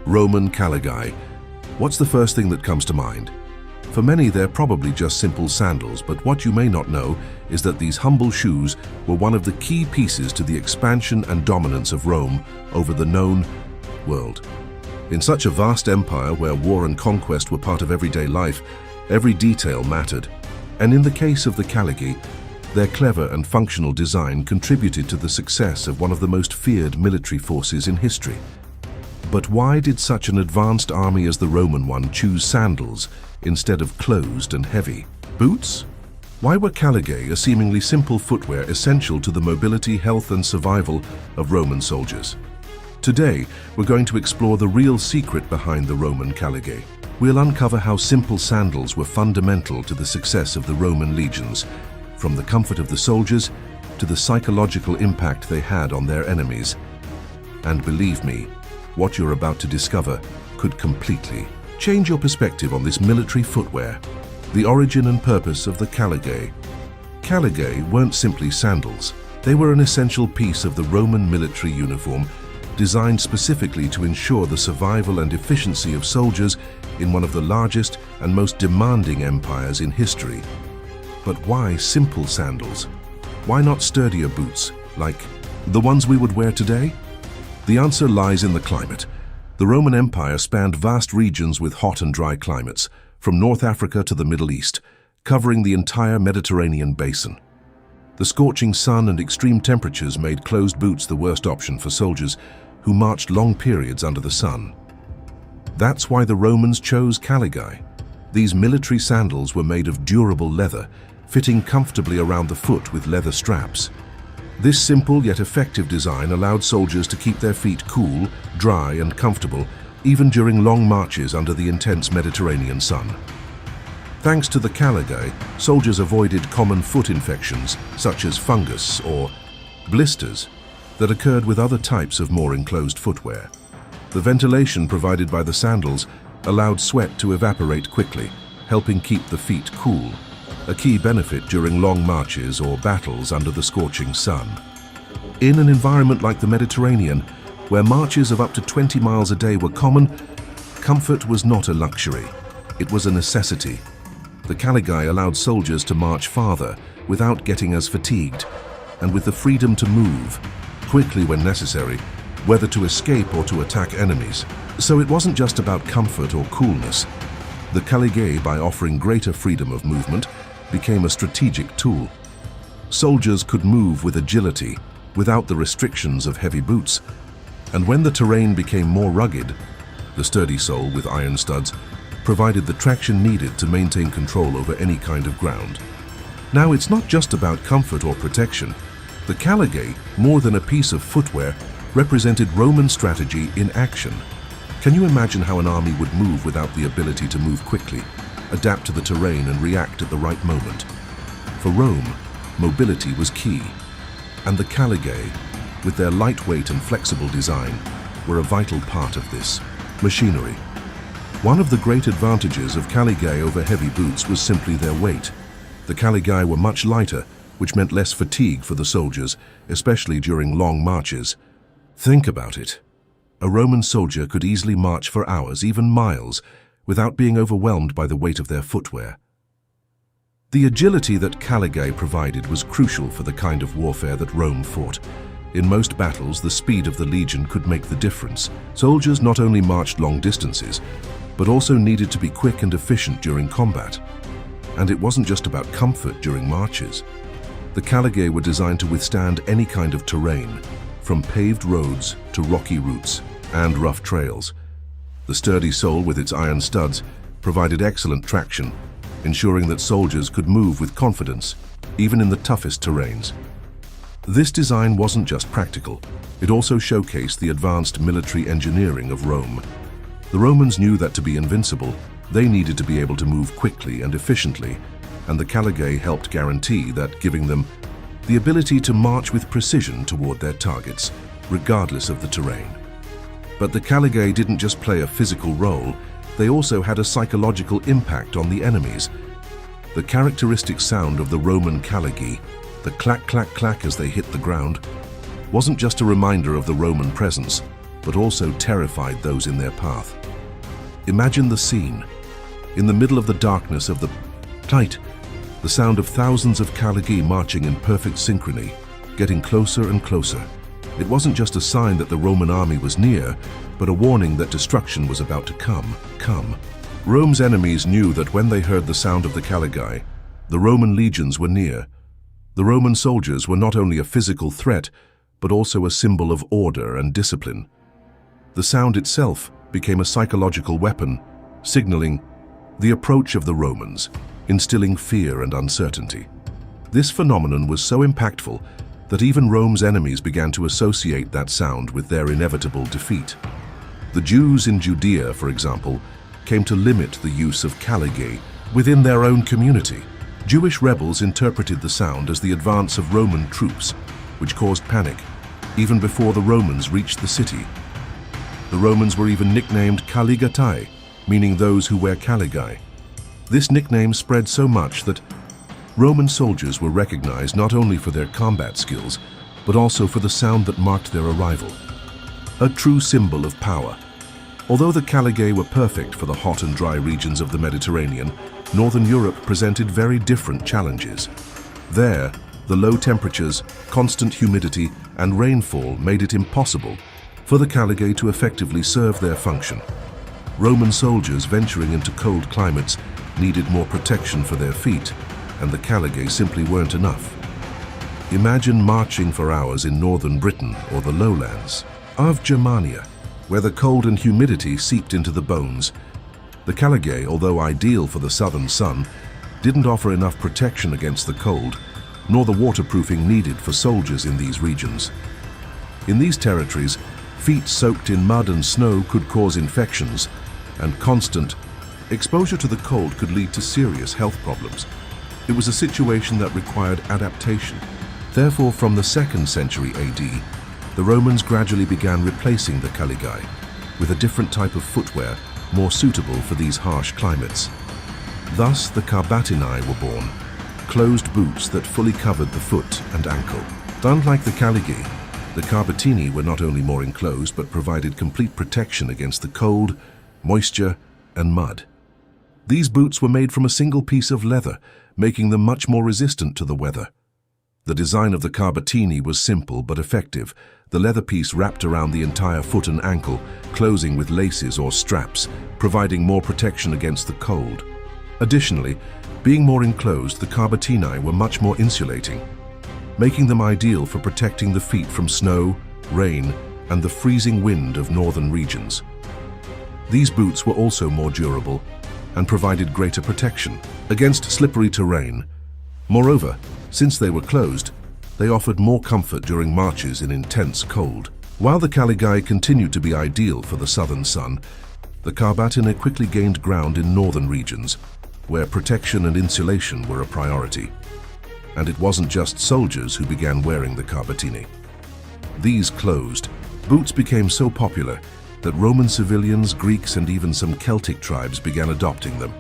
Roman Caligae. What's the first thing that comes to mind? For many, they're probably just simple sandals, but what you may not know is that these humble shoes were one of the key pieces to the expansion and dominance of Rome over the known world. In such a vast empire where war and conquest were part of everyday life, every detail mattered. And in the case of the Caligae, their clever and functional design contributed to the success of one of the most feared military forces in history. But why did such an advanced army as the Roman one choose sandals instead of closed and heavy boots? Why were Caligae, a seemingly simple footwear, essential to the mobility, health and survival of Roman soldiers? Today, we're going to explore the real secret behind the Roman Caligae. We'll uncover how simple sandals were fundamental to the success of the Roman legions, from the comfort of the soldiers to the psychological impact they had on their enemies. And believe me, what you're about to discover could completely change your perspective on this military footwear. The origin and purpose of the Caligae. Caligae weren't simply sandals. They were an essential piece of the Roman military uniform, designed specifically to ensure the survival and efficiency of soldiers in one of the largest and most demanding empires in history. But why simple sandals? Why not sturdier boots, like the ones we would wear today? The answer lies in the climate. The Roman Empire spanned vast regions with hot and dry climates, from North Africa to the Middle East, covering the entire Mediterranean basin. The scorching sun and extreme temperatures made closed boots the worst option for soldiers who marched long periods under the sun. That's why the Romans chose Caligae. These military sandals were made of durable leather, fitting comfortably around the foot with leather straps. This simple yet effective design allowed soldiers to keep their feet cool, dry and comfortable, even during long marches under the intense Mediterranean sun. Thanks to the Caligae, soldiers avoided common foot infections such as fungus or blisters that occurred with other types of more enclosed footwear. The ventilation provided by the sandals allowed sweat to evaporate quickly, helping keep the feet cool, a key benefit during long marches or battles under the scorching sun. In an environment like the Mediterranean, where marches of up to 20 miles a day were common, comfort was not a luxury, it was a necessity. The Caligae allowed soldiers to march farther without getting as fatigued, and with the freedom to move quickly when necessary, whether to escape or to attack enemies. So it wasn't just about comfort or coolness. The Caligae, by offering greater freedom of movement, became a strategic tool. Soldiers could move with agility, without the restrictions of heavy boots. And when the terrain became more rugged, the sturdy sole with iron studs provided the traction needed to maintain control over any kind of ground. Now, it's not just about comfort or protection. The Caligae, more than a piece of footwear, represented Roman strategy in action. Can you imagine how an army would move without the ability to move quickly, adapt to the terrain and react at the right moment? For Rome, mobility was key, and the Caligae, with their lightweight and flexible design, were a vital part of this. Machinery. One of the great advantages of Caligae over heavy boots was simply their weight. The Caligae were much lighter, which meant less fatigue for the soldiers, especially during long marches. Think about it. A Roman soldier could easily march for hours, even miles, without being overwhelmed by the weight of their footwear. The agility that Caligae provided was crucial for the kind of warfare that Rome fought. In most battles, the speed of the legion could make the difference. Soldiers not only marched long distances, but also needed to be quick and efficient during combat. And it wasn't just about comfort during marches. The Caligae were designed to withstand any kind of terrain, from paved roads to rocky routes and rough trails. The sturdy sole with its iron studs provided excellent traction, ensuring that soldiers could move with confidence, even in the toughest terrains. This design wasn't just practical, it also showcased the advanced military engineering of Rome. The Romans knew that to be invincible, they needed to be able to move quickly and efficiently, and the Caligae helped guarantee that, giving them the ability to march with precision toward their targets, regardless of the terrain. But the Caligae didn't just play a physical role, they also had a psychological impact on the enemies. The characteristic sound of the Roman Caligae, the clack, clack, clack as they hit the ground, wasn't just a reminder of the Roman presence. but also terrified those in their path. Imagine the scene. In the middle of the darkness of the night, the sound of thousands of Caligae marching in perfect synchrony, getting closer and closer. It wasn't just a sign that the Roman army was near, but a warning that destruction was about to come. Rome's enemies knew that when they heard the sound of the Caligae, the Roman legions were near. The Roman soldiers were not only a physical threat, but also a symbol of order and discipline. The sound itself became a psychological weapon, signaling the approach of the Romans, instilling fear and uncertainty. This phenomenon was so impactful that even Rome's enemies began to associate that sound with their inevitable defeat. The Jews in Judea, for example, came to limit the use of Caligae within their own community. Jewish rebels interpreted the sound as the advance of Roman troops, which caused panic, even before the Romans reached the city. The Romans were even nicknamed Caligae, meaning those who wear Caligae. This nickname spread so much that Roman soldiers were recognized not only for their combat skills, but also for the sound that marked their arrival. A true symbol of power. Although the Caligae were perfect for the hot and dry regions of the Mediterranean, Northern Europe presented very different challenges. There, the low temperatures, constant humidity, and rainfall made it impossible for the Caligae to effectively serve their function. Roman soldiers venturing into cold climates needed more protection for their feet, and the Caligae simply weren't enough. Imagine marching for hours in northern Britain or the lowlands of Germania, where the cold and humidity seeped into the bones. The Caligae, although ideal for the southern sun, didn't offer enough protection against the cold, nor the waterproofing needed for soldiers in these regions. In these territories, feet soaked in mud and snow could cause infections, and constant exposure to the cold could lead to serious health problems. It was a situation that required adaptation. Therefore, from the 2nd century AD, the Romans gradually began replacing the Caligae with a different type of footwear more suitable for these harsh climates. Thus, the Carbatini were born, closed boots that fully covered the foot and ankle. Unlike the Caligae, the Carbatini were not only more enclosed but provided complete protection against the cold, moisture, and mud. These boots were made from a single piece of leather, making them much more resistant to the weather. The design of the Carbatini was simple but effective, the leather piece wrapped around the entire foot and ankle, closing with laces or straps, providing more protection against the cold. Additionally, being more enclosed, the Carbatini were much more insulating, making them ideal for protecting the feet from snow, rain, and the freezing wind of northern regions. These boots were also more durable and provided greater protection against slippery terrain. Moreover, since they were closed, they offered more comfort during marches in intense cold. While the Caligae continued to be ideal for the southern sun, the Carbatini quickly gained ground in northern regions, where protection and insulation were a priority. And it wasn't just soldiers who began wearing the Carbatini. These closed boots became so popular that Roman civilians, Greeks, and even some Celtic tribes began adopting them.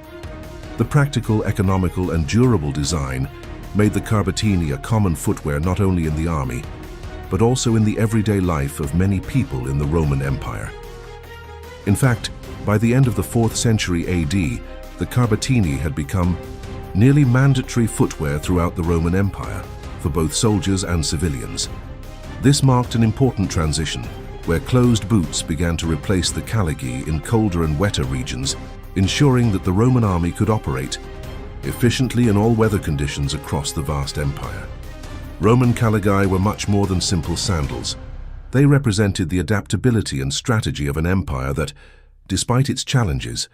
The practical, economical, and durable design made the Carbatini a common footwear not only in the army, but also in the everyday life of many people in the Roman Empire. In fact, by the end of the 4th century AD, the Carbatini had become nearly mandatory footwear throughout the Roman Empire for both soldiers and civilians. This marked an important transition, where closed boots began to replace the Caligae in colder and wetter regions, ensuring that the Roman army could operate efficiently in all weather conditions across the vast empire. Roman Caligae were much more than simple sandals. They represented the adaptability and strategy of an empire that, despite its challenges,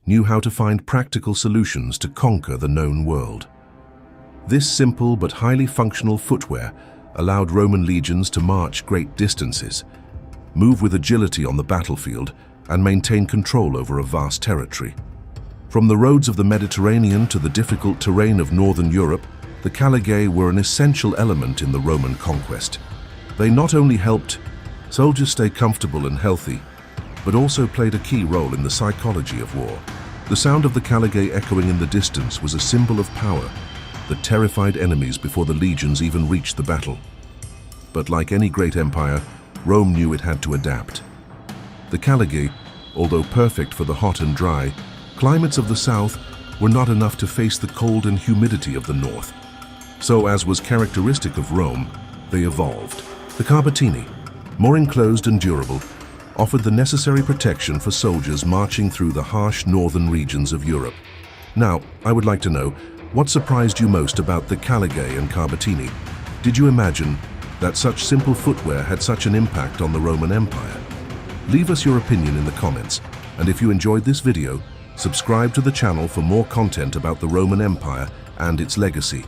knew how to find practical solutions to conquer the known world. This simple but highly functional footwear allowed Roman legions to march great distances, move with agility on the battlefield, and maintain control over a vast territory. From the roads of the Mediterranean to the difficult terrain of northern Europe, the Caligae were an essential element in the Roman conquest. They not only helped soldiers stay comfortable and healthy, but also played a key role in the psychology of war. The sound of the Caligae echoing in the distance was a symbol of power that terrified enemies before the legions even reached the battle. But like any great empire, Rome knew it had to adapt. The Caligae, although perfect for the hot and dry climates of the south, were not enough to face the cold and humidity of the north. So, as was characteristic of Rome, they evolved. The Carbatini, more enclosed and durable, offered the necessary protection for soldiers marching through the harsh northern regions of Europe. Now, I would like to know, what surprised you most about the Caligae and Carbatini? Did you imagine that such simple footwear had such an impact on the Roman Empire? Leave us your opinion in the comments, and if you enjoyed this video, subscribe to the channel for more content about the Roman Empire and its legacy.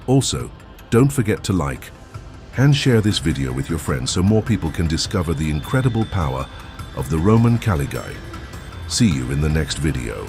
Also, don't forget to like and share this video with your friends so more people can discover the incredible power of the Roman Caligae. See you in the next video.